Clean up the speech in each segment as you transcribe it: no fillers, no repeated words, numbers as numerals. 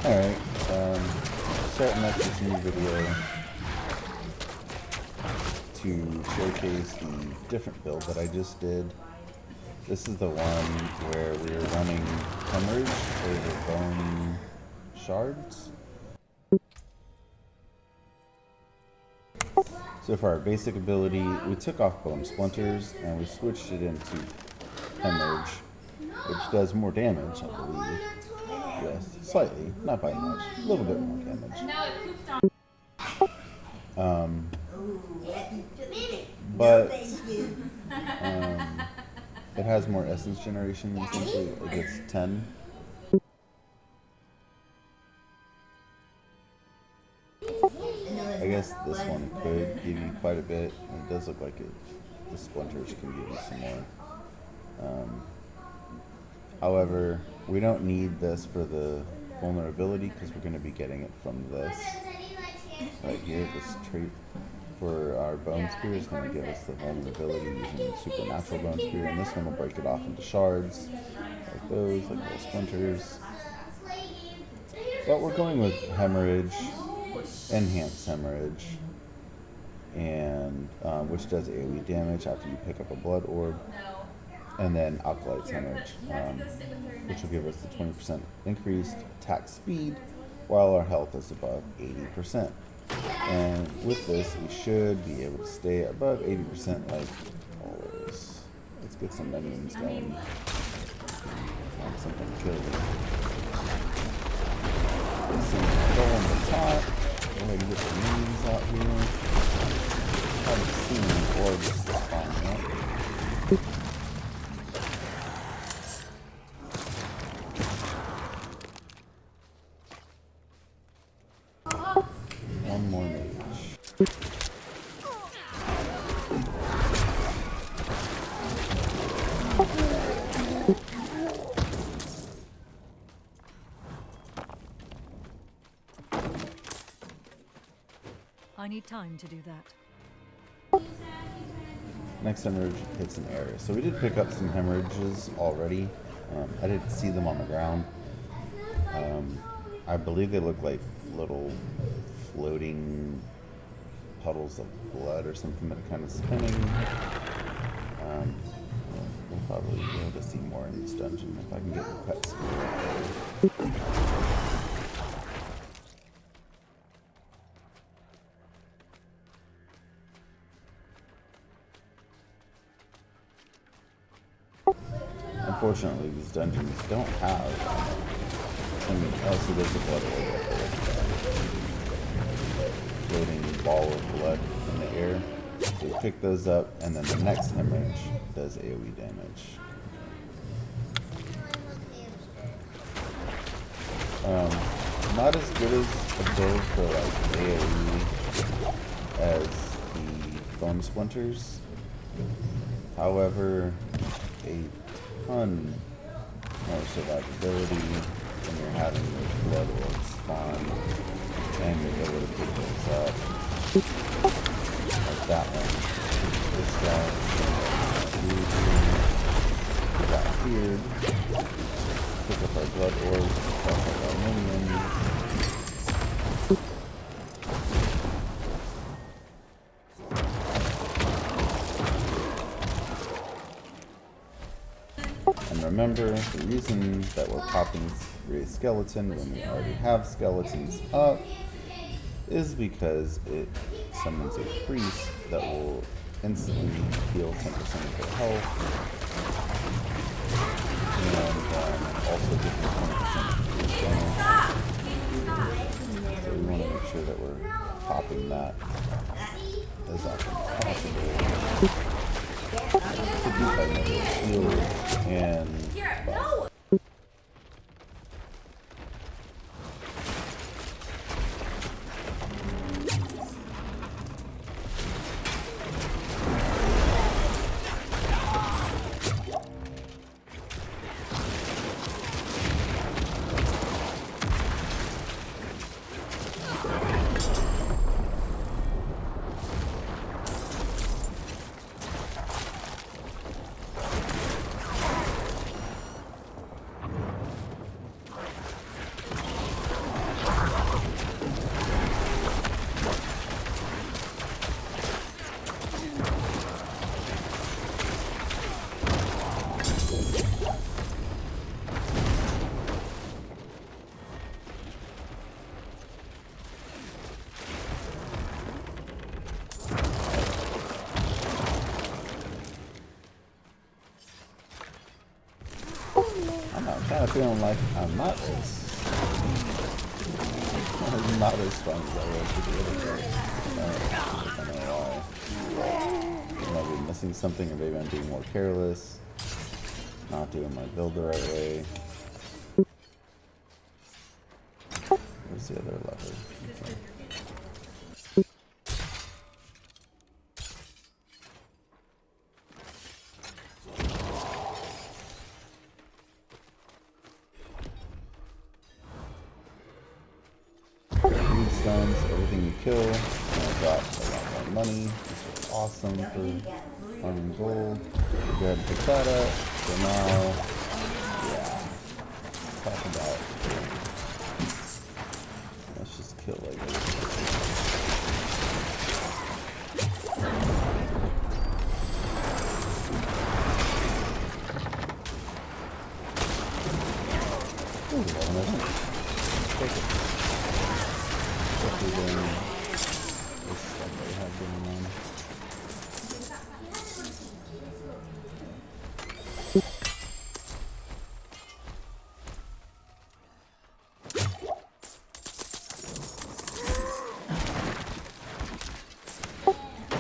Alright, starting up this new video to showcase the different build that I just did. This is the one where we are running Hemorage over Bone Shards. So for our basic ability, we took off Bone Splinters and we switched it into Hemorage, which does more damage, I believe. Yes, slightly, not by much, a little bit more damage. But it has more essence generation. Essentially, it gets 10. I guess this one could give you quite a bit. It does look like the splinters can give you some more. However, we don't need this for the vulnerability because we're going to be getting it from this right here. This trait for our Bone Spear is going to give us the vulnerability using Supernatural Bone Spear, and this one will break it off into shards like those, like little splinters. But we're going with Hemorage, Enhanced Hemorage, and which does AoE damage after you pick up a blood orb. And then Alkalite's Hemorage, which will give us the 20% increased attack speed while our health is above 80%. And with this, we should be able to stay above 80% like always. Let's get some minions going. Find something to kill them. Go on the top. Go ahead and get some minions out here. Haven't seen any orbs spawn yet. One more mage. I need time to do that. Next hemorrhage hits an area. So we did pick up some hemorrhages already. I didn't see them on the ground. I believe they look like little floating puddles of blood or something that are kind of spinning. We'll probably be able to see more in this dungeon if I can get the pet spear. Unfortunately, these dungeons don't have also there's a blood orb floating ball of blood in the air. So we pick those up, and then the next hemorrhage does AoE damage. Not as good as a build for like AoE as the Bone Splinters. However, a ton more survivability when you're having those blood orbs spawn, and you're able to pick those up. Like that one. This guy got feared. Pick up our blood orbs, pick up our minions. And remember, the reason that we're popping Raise Skeleton when we already have skeletons up is because it summons a priest that will instantly heal 10% of their health, and also give them 20% damage. So we want to make sure that we're popping that as often as possible. To do by measure shield and buff. kind of feeling like I'm not as not as fun as I was with the other girl. I don't know why. I might be missing something, or maybe I'm being more careless, not doing my build the right way. Where's the other lever? Okay. Stones, everything you kill, and I got a lot more money. This was awesome for farming gold. Go ahead and pick that up. So now, yeah, talk about. Let's just kill like everything. Ooh, take it. Especially during this stuff that we have going on.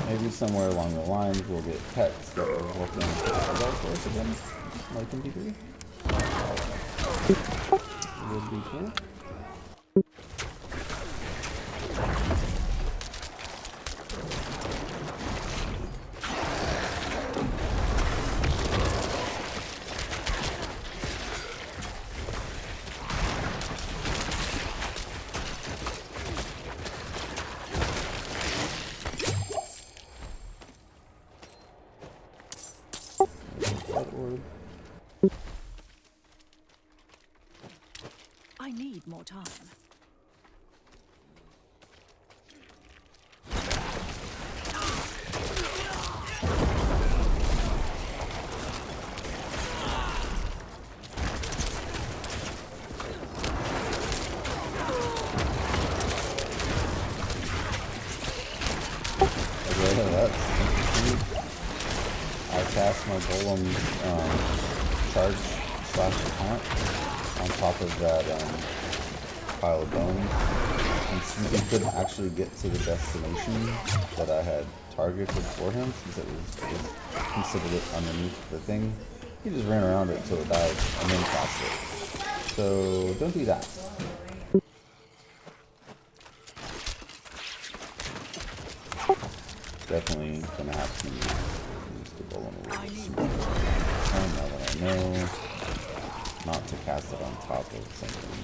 Maybe somewhere along the lines we'll get pets that will help them pick up the golf course again, like in D3. Would be cool. I need more time. I cast my golem charge slash taunt on top of that pile of bones, and since he couldn't actually get to the destination that I had targeted for him, since it was considered it underneath the thing, he just ran around it until it died and then cast it. So don't do that. Definitely gonna have to use the golem a little bit smarter. Now that I know not to cast it on top of something.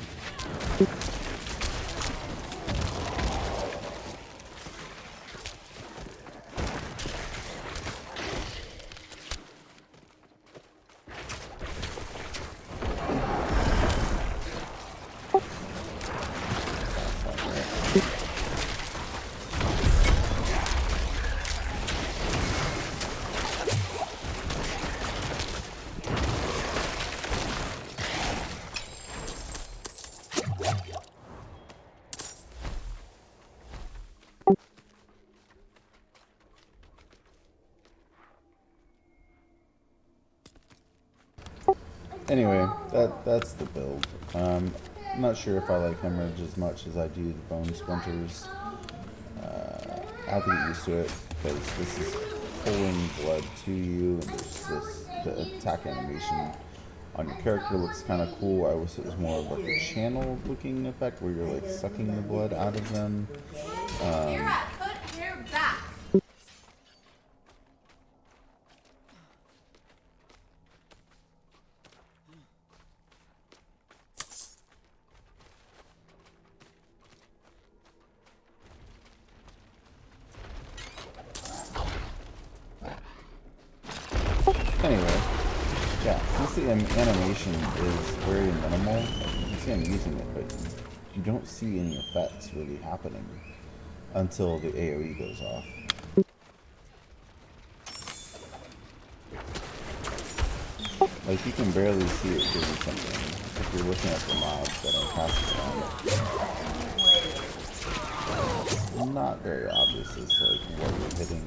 Anyway, that's the build. I'm not sure if I like Hemorage as much as I do the Bone Splinters. I have to get used to it because this is pulling blood to you, and the attack animation on your character looks kind of cool. I wish it was more of like a channel looking effect where you're like sucking the blood out of them. Anyway, yeah, since the animation is very minimal, you can see I'm using it, but you don't see any effects really happening until the AoE goes off. Like, you can barely see it doing something if you're looking at the mobs that are passing around. It's not very obvious as to like what you're hitting.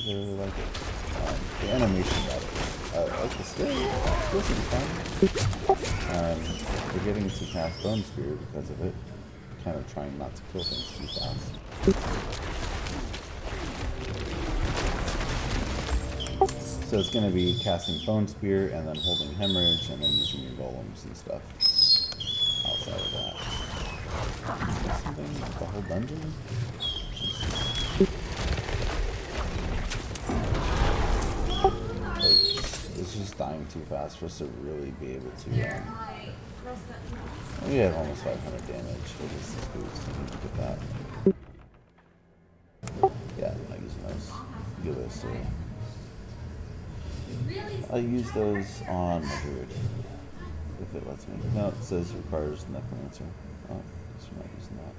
I really like it. The animation better. Like the skill seems fun. Forgetting to cast Bone Spear because of it. Kind of trying not to kill things too fast. So it's going to be casting Bone Spear and then holding Hemorage and then using your golems and stuff outside of that. Something like the whole dungeon? Like, it's just dying too fast for us to really be able to. We have almost 500 damage for this boost. I need to get that. Yeah, I'm not using those. Give those to. I use those on my druid, if it lets me. No, it says requires necromancer. Oh, guess we're not using that.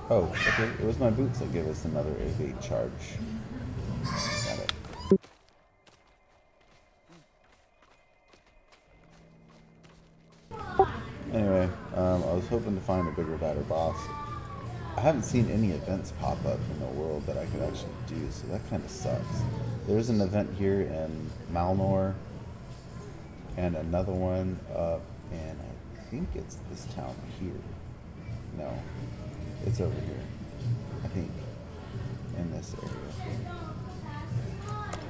Oh, okay. It was my boots that gave us another evade charge. Got it. Anyway, I was hoping to find a bigger, badder boss. I haven't seen any events pop up in the world that I could actually do, so that kind of sucks. There's an event here in Malnor, and another one up, and I think it's this town here. No, it's over here. I think in this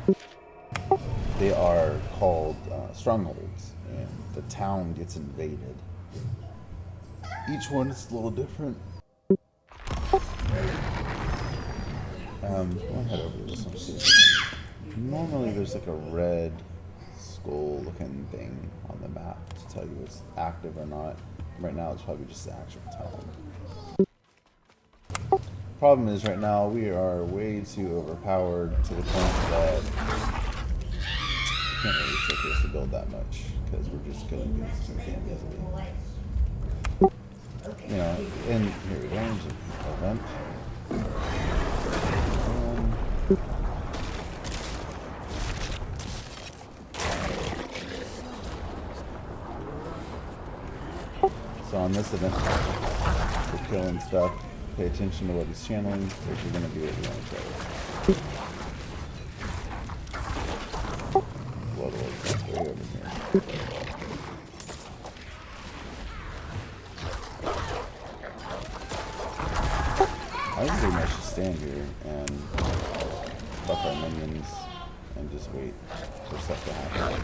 area. They are called strongholds, and the town gets invaded. Each one is a little different. We'll head over to this one. See. Normally there's like a red skull looking thing on the map to tell you it's active or not. Right now it's probably just the actual town. Problem is right now we are way too overpowered to the point that we can't really showcase the build that much because we're just killing these too damn easily. You know, in here range of event. So on this event, we're killing stuff. Pay attention to what he's channeling, if you're going to do what you want to try. Blood Lord's way over here. I think pretty much just stand here and buff our minions and just wait for stuff to happen.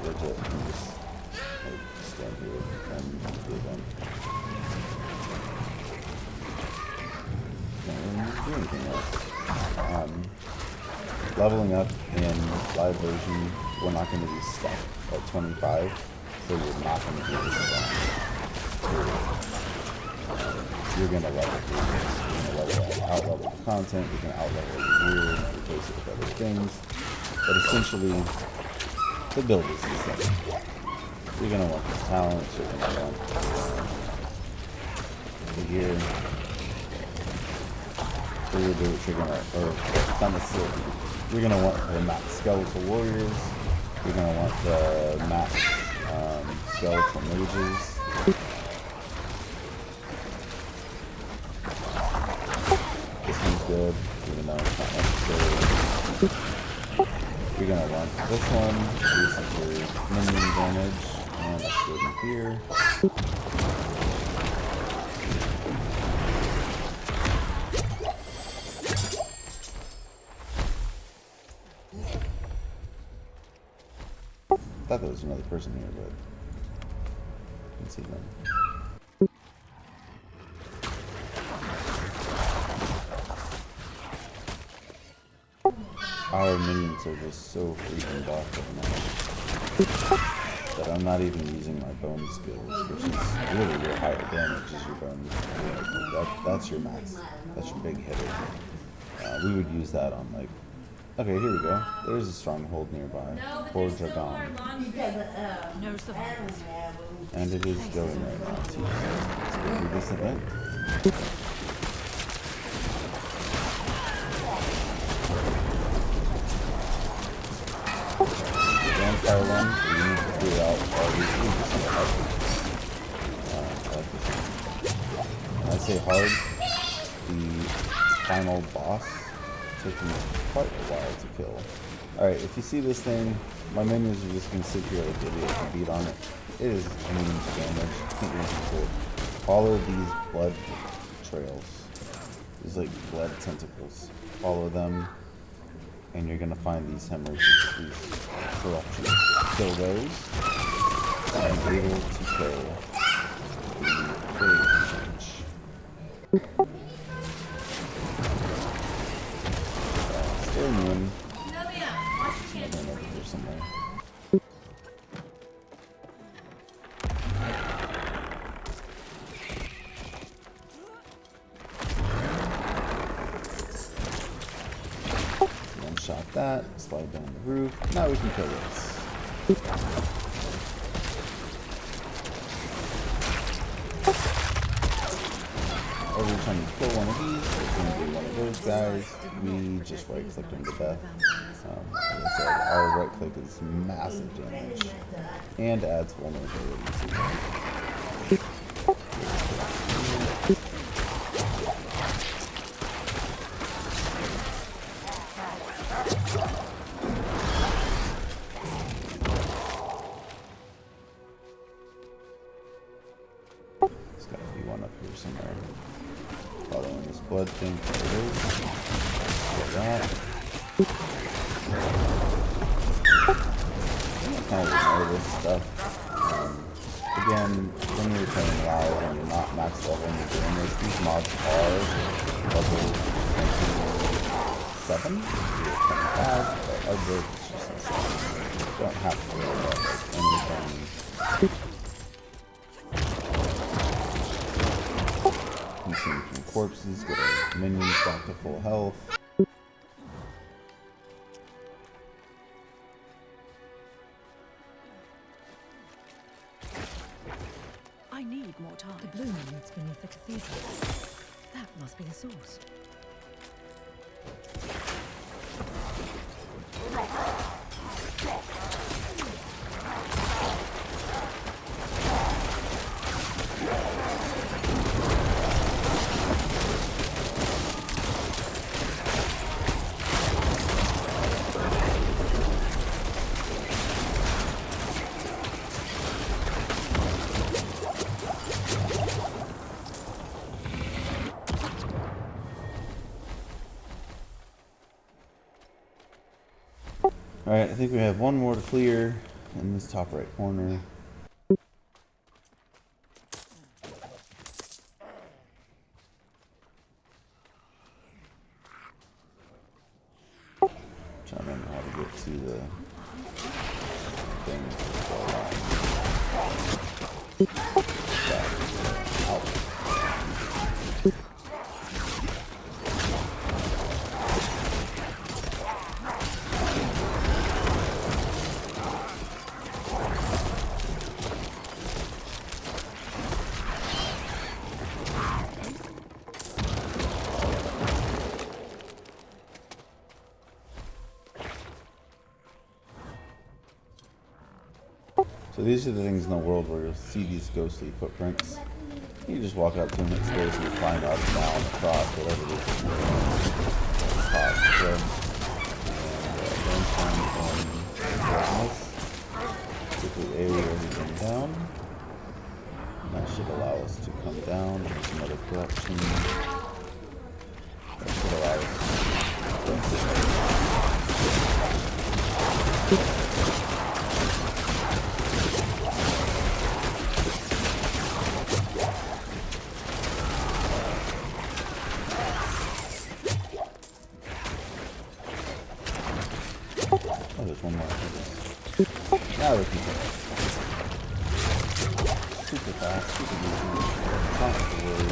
Legit, and just stand here and do them. Can't really do anything else. Leveling up in live version, we're not going to be stuck at 25, so you're not going to be able to run. You're going to level through this. You're going to out-level the content, you're going to out-level your gear, replace it with other things. But essentially, the build is the same. You're going to want the talents, you're going to want the gear. For your boots, you're going to, or not necessarily, you're going to want the max skeletal warriors. You're going to want the max skeletal mages. This one's good, even though it's not necessarily. You're going to want this one, decent for minion damage, and upgrading fear. I thought there was another person here, but I didn't see them. Our minions are just so freaking buff right now that I'm not even using my bone skills, which is really your higher damage is your bones. That's your max. That's your big hitter. We would use that on like. Okay, here we go. There's a stronghold nearby. Hordes are gone. No survivors. And it is going right now too. Let's go through this event. fire one, where you need to clear out all these. Ooh, this one's hard. I like this one. When I say hard, the final boss took me quite a while to kill. Alright, if you see this thing, my minions are just gonna sit here like idiots and beat on it. It is immune to damage. Can't do anything to it. Follow these blood trails. These like blood tentacles. Follow them, and you're gonna find these hemorrhages, these corruptions. Kill those, and I'm able to kill the great hemorrhage. Still immune. Over here somewhere. One shot that, slide down the roof. Now we can kill this. Every time you kill one of these, it's going to be one of those guys. We just right click them to death. Like I said, our right click is massive damage and adds vulnerability to them. There's got to be one up here somewhere. Following this blood thing. There it is. Get that. Kind of ignore this stuff. Again, when you're playing WoW and you're not max level and you're doing this, these mobs are level 27, you're 25, but our growth is just insane. You don't have to worry about like anything. Consume from corpses, get our minions back to full health. I need more time. The bloom roots beneath the cathedral. That must be the source. Alright, I think we have one more to clear in this top right corner. Trying to remember how to get to the thing. Out. So these are the things in the world where you'll see these ghostly footprints. You just walk up to them, hit space, and you climb up, down, across, whatever it is. Top, spread, and then darkness. Quickly area everything down. And that should allow us to come down. There's another corruption. That should allow us to oh, there's one more after this. Now we can go. Super fast, super easy. Not to worry.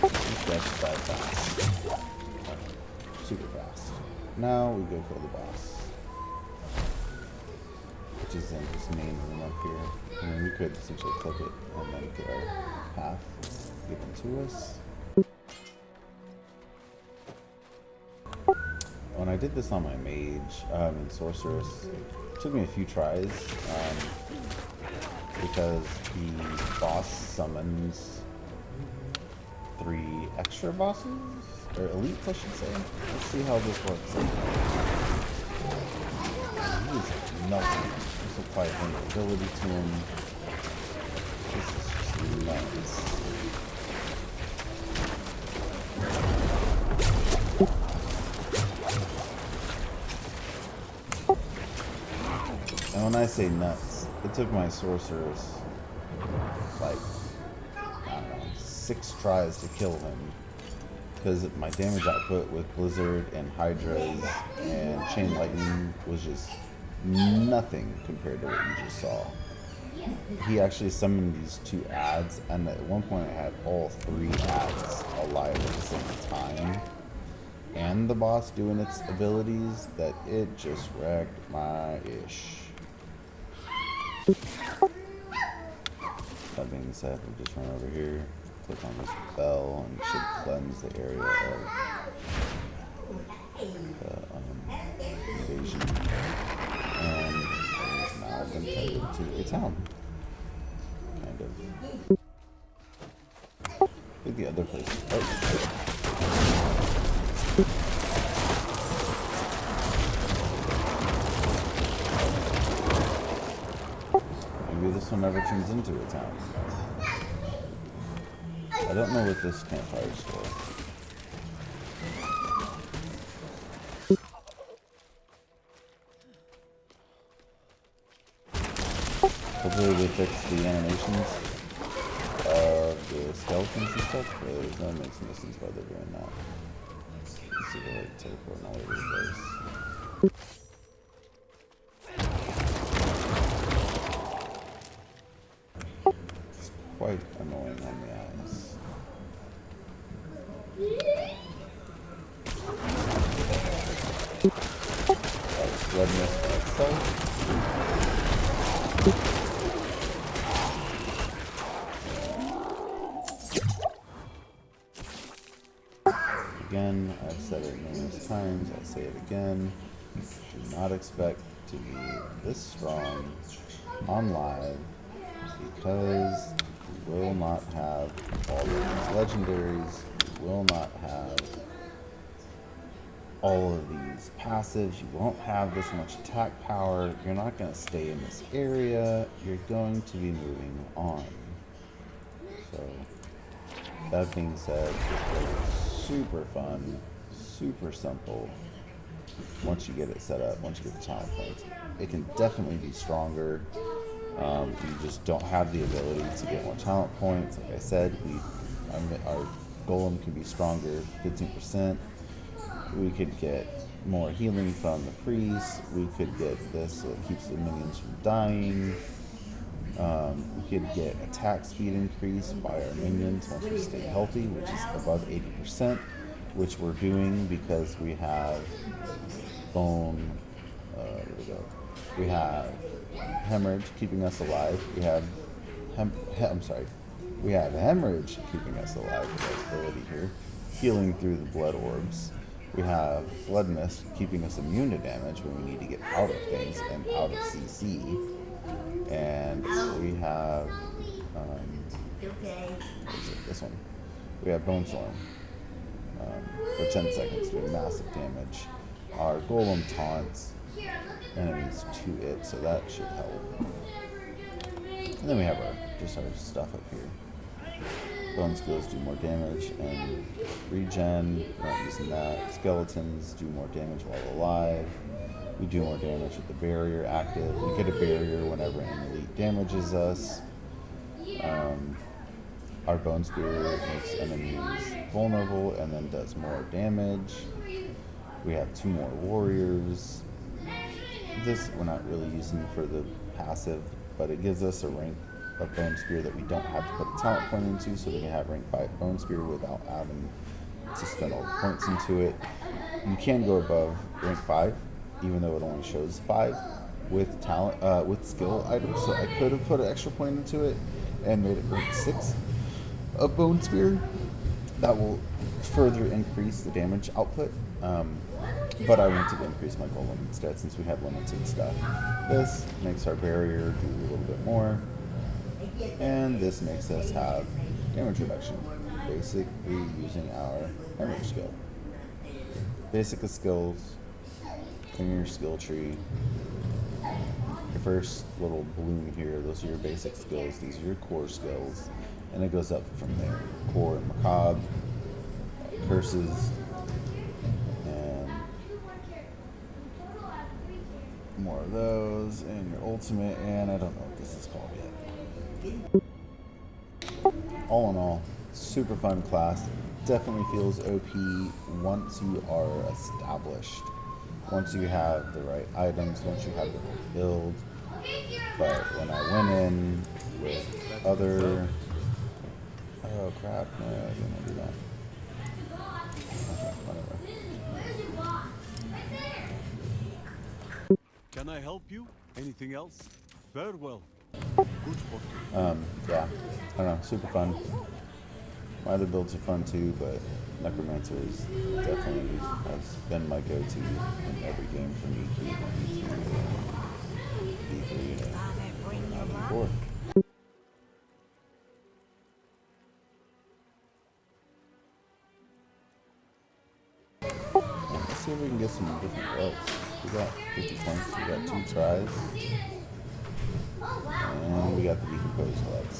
These guys die fast. Super fast. Now we go kill the boss. Which is in this main room up here. And then we could essentially click it and then get our path, get them to us. When I I did this on my mage and sorceress. It took me a few tries because the boss summons 3 extra bosses, or elites, I should say. Let's see how this works. He's nothing. This will apply vulnerability to him. This is just nuts. And when I say nuts, it took my sorceress like, I don't know, 6 tries to kill him. Because my damage output with Blizzard and Hydras and Chain Lightning was just nothing compared to what you just saw. He actually summoned these 2 ads, and at one point I had all 3 ads alive at the same time. And the boss doing its abilities, that it just wrecked my ish. That being said, we just run over here, click on this bell, and it should cleanse the area of the invasion. And it has now been turned into a town. Kind of. I think the other place. Oh, maybe this one never turns into a town. I don't know what this campfire is for. Hopefully they fix the animations of the skeletons and stuff, but that makes no sense why they're doing that. You see the like teleporting all over the place. It's quite annoying on the eyes. Blood mist by itself. Again, I've said it numerous times, I'll say it again. Do not expect to be this strong on live because you will not have all of these legendaries, you will not have all of these passives, you won't have this much attack power, you're not going to stay in this area, you're going to be moving on. So, that being said, it's super fun, super simple once you get it set up, once you get the talent points. It can definitely be stronger. You just don't have the ability to get more talent points. Like I said, our golem can be stronger 15%. We could get more healing from the priest. We could get this so it keeps the minions from dying. We could get attack speed increase by our minions once we stay healthy, which is above 80%, which we're doing because we have bone. There we go. We have hemorrhage keeping us alive. We have we have hemorrhage keeping us alive with our ability here, healing through the blood orbs. We have blood mist keeping us immune to damage when we need to get out of things and out of CC. And we have this one. We have Bone Storm for 10 seconds doing massive damage. Our golem taunts enemies to it, so that should help. And then we have our stuff up here. Bone skills do more damage and regen. We're not using that. Skeletons do more damage while alive. We do more damage with the barrier active. We get a barrier whenever an elite damages us. Our bone spear makes enemies vulnerable and then does more damage. We have 2 more warriors. This we're not really using for the passive, but it gives us a rank of bone spear that we don't have to put a talent point into, so we can have rank 5 bone spear without having to spend all the points into it. You can go above rank 5, even though it only shows 5 with talent with skill items. So I could have put an extra point into it and made it rank 6 of bone spear. That will further increase the damage output. but I want to increase my golem instead since we have limited stuff. This makes our barrier do a little bit more, and this makes us have damage reduction, basically using our Hemorage skill. Basic skills in your skill tree. Your first little bloom here, those are your basic skills. These are your core skills, and it goes up from there. Core and macabre, curses, and more of those, and your ultimate, and I don't know what this is called yet. All in all, super fun class. Definitely feels OP once you are established. Once you have the right items, once you have the right build. But when I went in with other... Oh crap, no, I didn't want to do that. Okay, whatever. Can I help you? Anything else? Farewell. Good fortune. Yeah, I don't know, super fun. My other builds are fun too, but Necromancer is definitely has been my go-to in every game for me, B1, B2, B3, and B4. Let's see if we can get some different gloves. We got 50 points, we got 2 tries, and we got the decomposed gloves.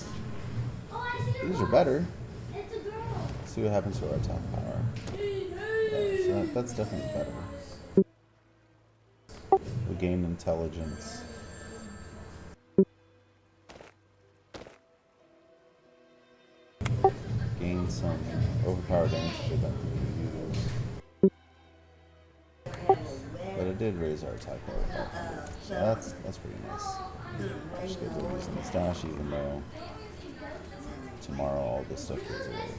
These are better. Let's see what happens to our attack power. Yeah, so that's definitely better. We gain intelligence. Gain some overpowered damage to them. But it did raise our attack power 500. So that's pretty nice. Just get rid of this mustache even though tomorrow all this stuff goes away.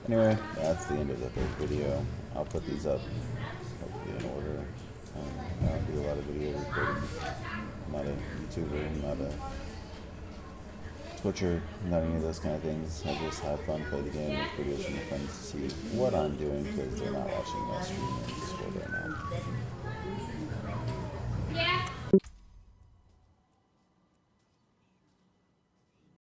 Anyway, that's the end of the third video. I'll put these up hopefully in order. I don't do a lot of video recording. I'm not a YouTuber, I'm not a Twitcher, not any of those kind of things. I just have fun, play the game, make videos for my friends to see what I'm doing because they're not watching my stream in Discord right now.